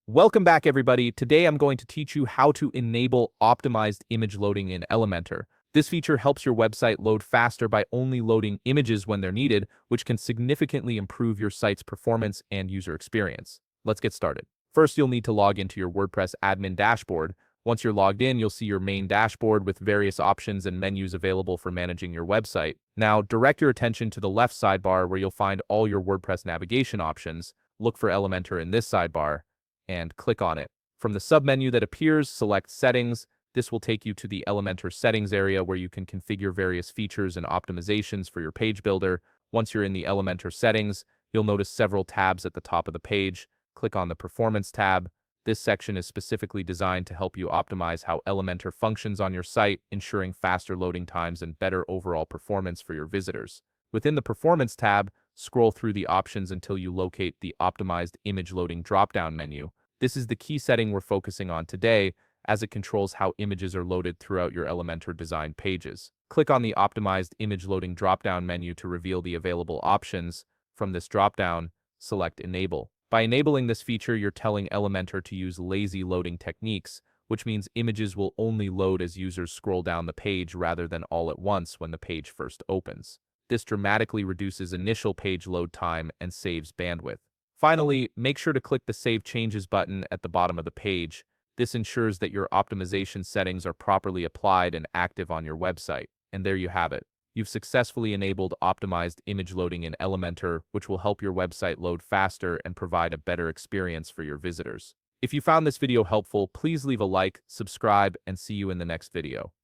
Welcome back, everybody. Today I'm going to teach you how to enable optimized image loading in Elementor. This feature helps your website load faster by only loading images when they're needed, which can significantly improve your site's performance and user experience. Let's get started. First, you'll need to log into your WordPress admin dashboard. Once you're logged in, you'll see your main dashboard with various options and menus available for managing your website. Now, direct your attention to the left sidebar where you'll find all your WordPress navigation options. Look for Elementor in this sidebar and click on it. From the submenu that appears, select Settings. This will take you to the Elementor settings area where you can configure various features and optimizations for your page builder. Once you're in the Elementor settings, you'll notice several tabs at the top of the page. Click on the Performance tab. This section is specifically designed to help you optimize how Elementor functions on your site, ensuring faster loading times and better overall performance for your visitors. Within the Performance tab, scroll through the options until you locate the Optimized Image Loading drop-down menu. This is the key setting we're focusing on today, as it controls how images are loaded throughout your Elementor design pages. Click on the Optimized Image Loading drop-down menu to reveal the available options. From this drop-down, select Enable. By enabling this feature, you're telling Elementor to use lazy loading techniques, which means images will only load as users scroll down the page rather than all at once when the page first opens. This dramatically reduces initial page load time and saves bandwidth. Finally, make sure to click the Save Changes button at the bottom of the page. This ensures that your optimization settings are properly applied and active on your website. And there you have it. You've successfully enabled optimized image loading in Elementor, which will help your website load faster and provide a better experience for your visitors. If you found this video helpful, please leave a like, subscribe, and see you in the next video.